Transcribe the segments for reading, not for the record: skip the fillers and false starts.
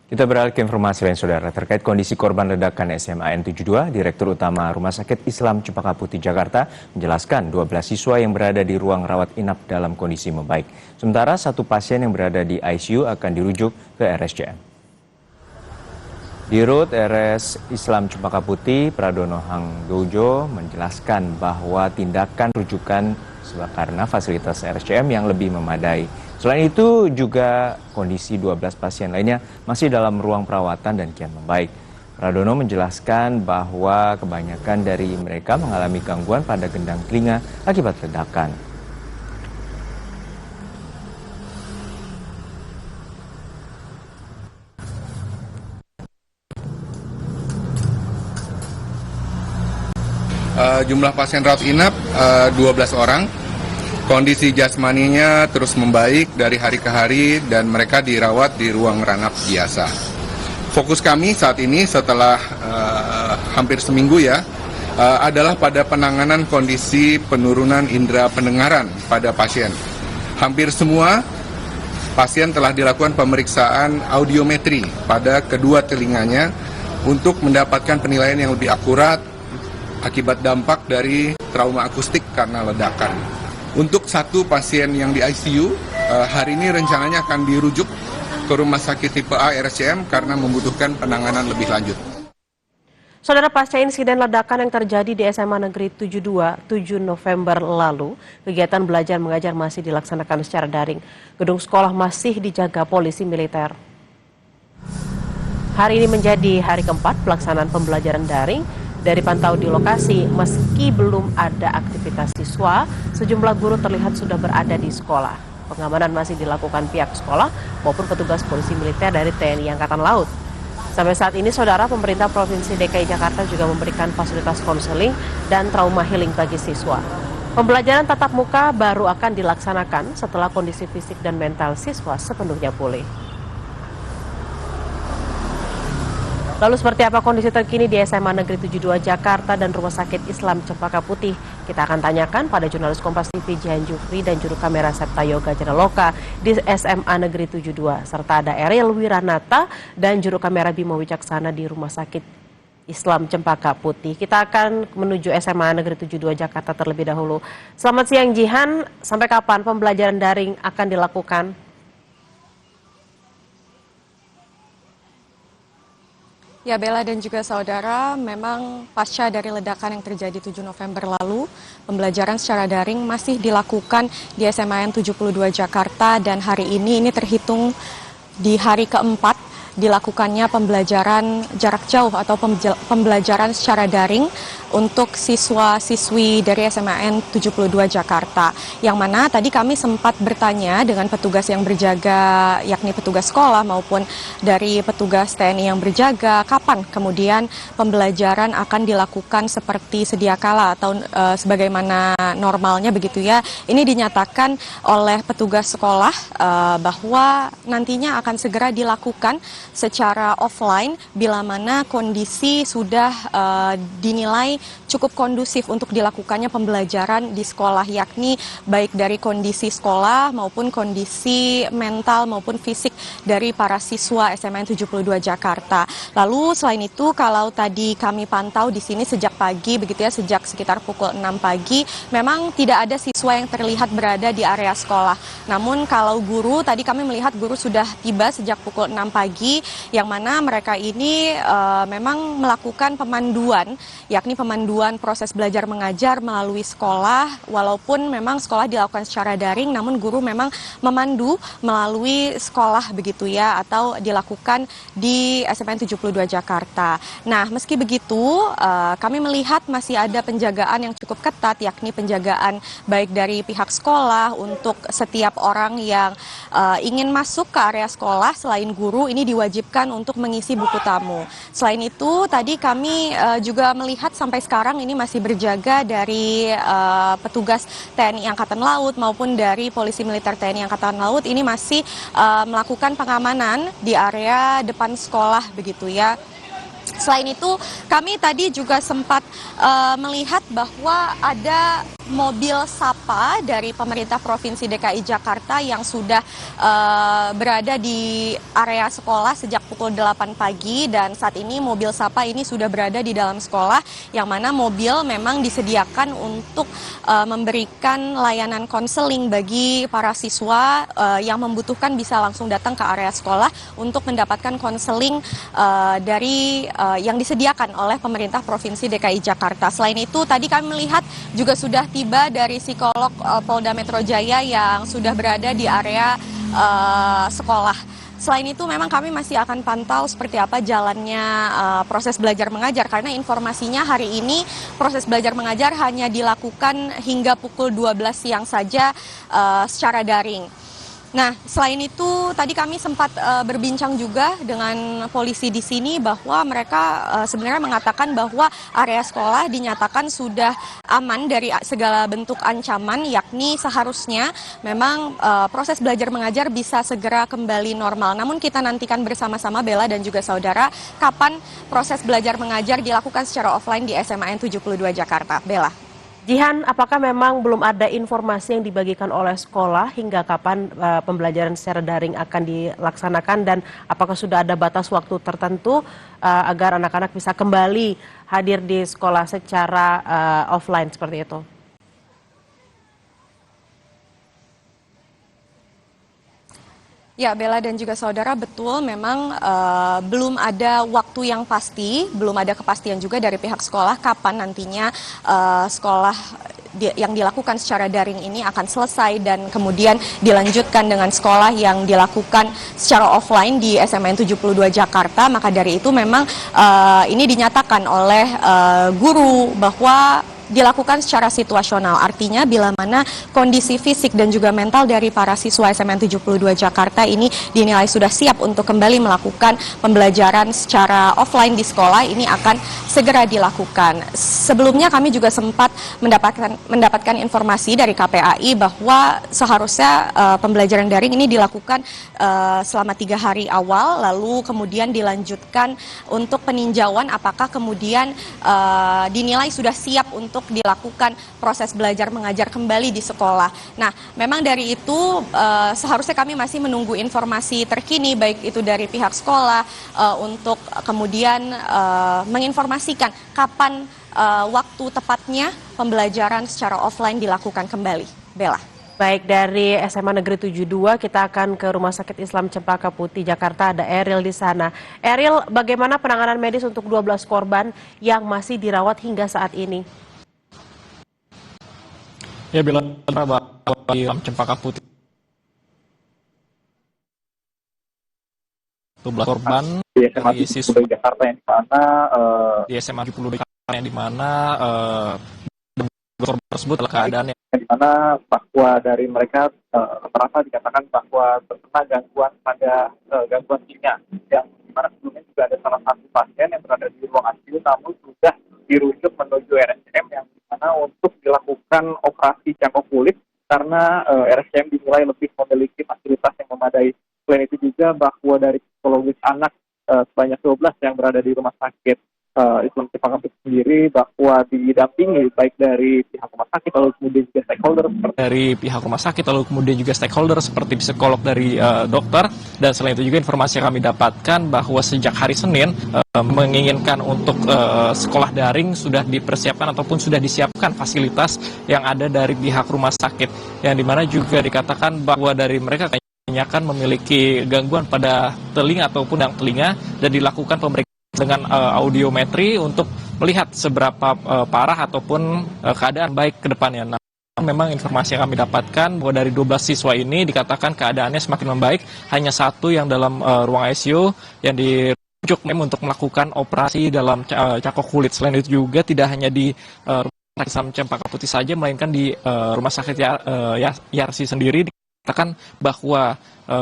Kita beralih ke informasi lain, Saudara. Terkait kondisi korban ledakan SMAN 72, Direktur Utama Rumah Sakit Islam Cempaka Putih, Jakarta, menjelaskan 12 siswa yang berada di ruang rawat inap dalam kondisi membaik. Sementara satu pasien yang berada di ICU akan dirujuk ke RSCM. Dirut RS Islam Cempaka Putih, Pradono Hangdojo, menjelaskan bahwa tindakan rujukan karena fasilitas RSCM yang lebih memadai. Selain itu juga kondisi 12 pasien lainnya masih dalam ruang perawatan dan kian membaik. Pradono menjelaskan bahwa kebanyakan dari mereka mengalami gangguan pada gendang telinga akibat ledakan. Jumlah pasien rawat inap 12 orang. Kondisi jasmaninya terus membaik dari hari ke hari dan mereka dirawat di ruang ranap biasa. Fokus kami saat ini setelah hampir seminggu adalah pada penanganan kondisi penurunan indera pendengaran pada pasien. Hampir semua pasien telah dilakukan pemeriksaan audiometri pada kedua telinganya untuk mendapatkan penilaian yang lebih akurat akibat dampak dari trauma akustik karena ledakan. Untuk satu pasien yang di ICU, hari ini rencananya akan dirujuk ke Rumah Sakit Tipe A RSCM karena membutuhkan penanganan lebih lanjut. Saudara, pasca insiden ledakan yang terjadi di SMA Negeri 72, 7 November lalu, kegiatan belajar mengajar masih dilaksanakan secara daring. Gedung sekolah masih dijaga polisi militer. Hari ini menjadi hari keempat pelaksanaan pembelajaran daring. Dari pantau di lokasi, meski belum ada aktivitas siswa, sejumlah guru terlihat sudah berada di sekolah. Pengamanan masih dilakukan pihak sekolah maupun petugas polisi militer dari TNI Angkatan Laut. Sampai saat ini, Saudara, pemerintah Provinsi DKI Jakarta juga memberikan fasilitas konseling dan trauma healing bagi siswa. Pembelajaran tatap muka baru akan dilaksanakan setelah kondisi fisik dan mental siswa sepenuhnya pulih. Lalu seperti apa kondisi terkini di SMA Negeri 72 Jakarta dan Rumah Sakit Islam Cempaka Putih? Kita akan tanyakan pada jurnalis Kompas TV Jihan Jufri dan juru kamera Septa Yoga Janaloka di SMA Negeri 72. Serta ada Ariel Wiranata dan juru kamera Bimo Wicaksana di Rumah Sakit Islam Cempaka Putih. Kita akan menuju SMA Negeri 72 Jakarta terlebih dahulu. Selamat siang Jihan, sampai kapan pembelajaran daring akan dilakukan? Ya, Bella dan juga saudara, memang pasca dari ledakan yang terjadi 7 November lalu, pembelajaran secara daring masih dilakukan di SMAN 72 Jakarta dan hari ini terhitung di hari keempat dilakukannya pembelajaran jarak jauh atau pembelajaran secara daring untuk siswa-siswi dari SMAN 72 Jakarta. Yang mana tadi kami sempat bertanya dengan petugas yang berjaga, yakni petugas sekolah maupun dari petugas TNI yang berjaga, kapan kemudian pembelajaran akan dilakukan seperti sedia kala atau sebagaimana normalnya begitu ya. Ini dinyatakan oleh petugas sekolah bahwa nantinya akan segera dilakukan secara offline bila mana kondisi sudah dinilai cukup kondusif untuk dilakukannya pembelajaran di sekolah, yakni baik dari kondisi sekolah maupun kondisi mental maupun fisik dari para siswa SMAN 72 Jakarta. Lalu selain itu, kalau tadi kami pantau di sini sejak pagi begitu ya, sejak sekitar pukul 6 pagi memang tidak ada siswa yang terlihat berada di area sekolah. Namun kalau guru, tadi kami melihat guru sudah tiba sejak pukul 6 pagi, yang mana mereka ini memang melakukan pemanduan, yakni pemanduan proses belajar mengajar melalui sekolah, walaupun memang sekolah dilakukan secara daring, namun guru memang memandu melalui sekolah begitu ya, atau dilakukan di SMAN 72 Jakarta. Nah, meski begitu, kami melihat masih ada penjagaan yang cukup ketat, yakni penjagaan baik dari pihak sekolah untuk setiap orang yang ingin masuk ke area sekolah selain guru ini diwajibkan untuk mengisi buku tamu. Selain itu, tadi kami juga melihat sampai sekarang ini masih berjaga dari petugas TNI Angkatan Laut maupun dari Polisi Militer TNI Angkatan Laut ini masih melakukan pengamanan di area depan sekolah begitu ya. Selain itu, kami tadi juga sempat melihat bahwa ada mobil Sapa dari pemerintah Provinsi DKI Jakarta yang sudah berada di area sekolah sejak pukul 8 pagi, dan saat ini mobil Sapa ini sudah berada di dalam sekolah, yang mana mobil memang disediakan untuk memberikan layanan konseling bagi para siswa yang membutuhkan bisa langsung datang ke area sekolah untuk mendapatkan konseling dari yang disediakan oleh pemerintah Provinsi DKI Jakarta. Selain itu, tadi kami melihat juga sudah tiba dari psikolog Polda Metro Jaya yang sudah berada di area sekolah. Selain itu, memang kami masih akan pantau seperti apa jalannya proses belajar mengajar, karena informasinya hari ini proses belajar mengajar hanya dilakukan hingga pukul 12 siang saja secara daring. Nah, selain itu tadi kami sempat berbincang juga dengan polisi di sini bahwa mereka sebenarnya mengatakan bahwa area sekolah dinyatakan sudah aman dari segala bentuk ancaman, yakni seharusnya memang proses belajar mengajar bisa segera kembali normal. Namun kita nantikan bersama-sama, Bella dan juga saudara, kapan proses belajar mengajar dilakukan secara offline di SMAN 72 Jakarta. Bella. Jihan, apakah memang belum ada informasi yang dibagikan oleh sekolah hingga kapan pembelajaran secara daring akan dilaksanakan, dan apakah sudah ada batas waktu tertentu agar anak-anak bisa kembali hadir di sekolah secara offline seperti itu? Ya, Bella dan juga saudara, betul memang belum ada waktu yang pasti, belum ada kepastian juga dari pihak sekolah kapan nantinya sekolah yang dilakukan secara daring ini akan selesai dan kemudian dilanjutkan dengan sekolah yang dilakukan secara offline di SMAN 72 Jakarta. Maka dari itu memang ini dinyatakan oleh guru bahwa dilakukan secara situasional, artinya bila mana kondisi fisik dan juga mental dari para siswa SMAN 72 Jakarta ini dinilai sudah siap untuk kembali melakukan pembelajaran secara offline di sekolah, ini akan segera dilakukan. Sebelumnya kami juga sempat mendapatkan informasi dari KPAI bahwa seharusnya pembelajaran daring ini dilakukan selama 3 hari awal, lalu kemudian dilanjutkan untuk peninjauan apakah kemudian dinilai sudah siap untuk dilakukan proses belajar mengajar kembali di sekolah. Nah, memang dari itu seharusnya kami masih menunggu informasi terkini baik itu dari pihak sekolah untuk kemudian menginformasikan kapan waktu tepatnya pembelajaran secara offline dilakukan kembali. Bella. Baik, dari SMA Negeri 72 kita akan ke Rumah Sakit Islam Cempaka Putih Jakarta, ada Eril di sana. Eril, bagaimana penanganan medis untuk 12 korban yang masih dirawat hingga saat ini? Ya, bila bahwa di Cempaka Putih 12 korban di SMA dari siswa Jakarta yang di mana di SMA 72 Jakarta yang di mana korban tersebut adalah keadaannya di mana bahwa dari mereka rata-rata dikatakan bahwa terkena gangguan pada gangguan telinga, yang dimana sebelumnya juga ada salah satu pasien yang berada di ruang ICU namun sudah dirujuk menuju RSCM yang dimana untuk dilakukan operasi cangkok kulit karena RSCM dinilai lebih memiliki fasilitas yang memadai. Selain itu juga bahwa dari psikologis anak sebanyak 12 yang berada di rumah sakit Islam Cempaka Putih sendiri bahwa didampingi baik dari pihak rumah sakit lalu kemudian juga stakeholder seperti psikolog dari dokter. Dan selain itu juga informasi yang kami dapatkan bahwa sejak hari Senin menginginkan untuk sekolah daring sudah dipersiapkan ataupun sudah disiapkan fasilitas yang ada dari pihak rumah sakit, yang dimana juga dikatakan bahwa dari mereka kebanyakan memiliki gangguan pada telinga ataupun yang telinga, dan dilakukan pemeriksaan dengan audiometri untuk melihat seberapa parah ataupun keadaan baik ke depannya. Nah, memang informasi yang kami dapatkan bahwa dari 12 siswa ini dikatakan keadaannya semakin membaik, hanya satu yang dalam ruang ICU yang dirujuk untuk melakukan operasi dalam cangkok kulit. Selain itu juga tidak hanya di Rumah Sakit Cempaka Putih saja, melainkan di Rumah Sakit Yarsi sendiri dikatakan bahwa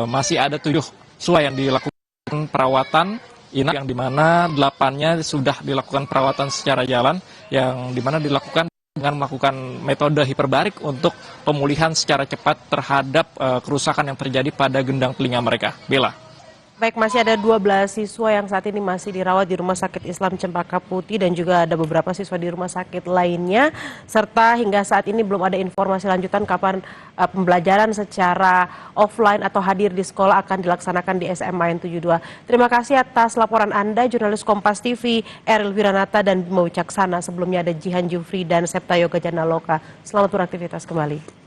masih ada 7 siswa yang dilakukan perawatan inap, yang dimana 8-nya sudah dilakukan perawatan secara jalan, yang dimana dilakukan dengan melakukan metode hiperbarik untuk pemulihan secara cepat terhadap kerusakan yang terjadi pada gendang telinga mereka. Bella. Baik, masih ada 12 siswa yang saat ini masih dirawat di Rumah Sakit Islam Cempaka Putih dan juga ada beberapa siswa di rumah sakit lainnya. Serta hingga saat ini belum ada informasi lanjutan kapan pembelajaran secara offline atau hadir di sekolah akan dilaksanakan di SMA N 72. Terima kasih atas laporan Anda, jurnalis Kompas TV, Eril Wiranata dan Bima Wicaksana. Sebelumnya ada Jihan Jufri dan Septa Yoga Janaloka. Selamat beraktivitas kembali.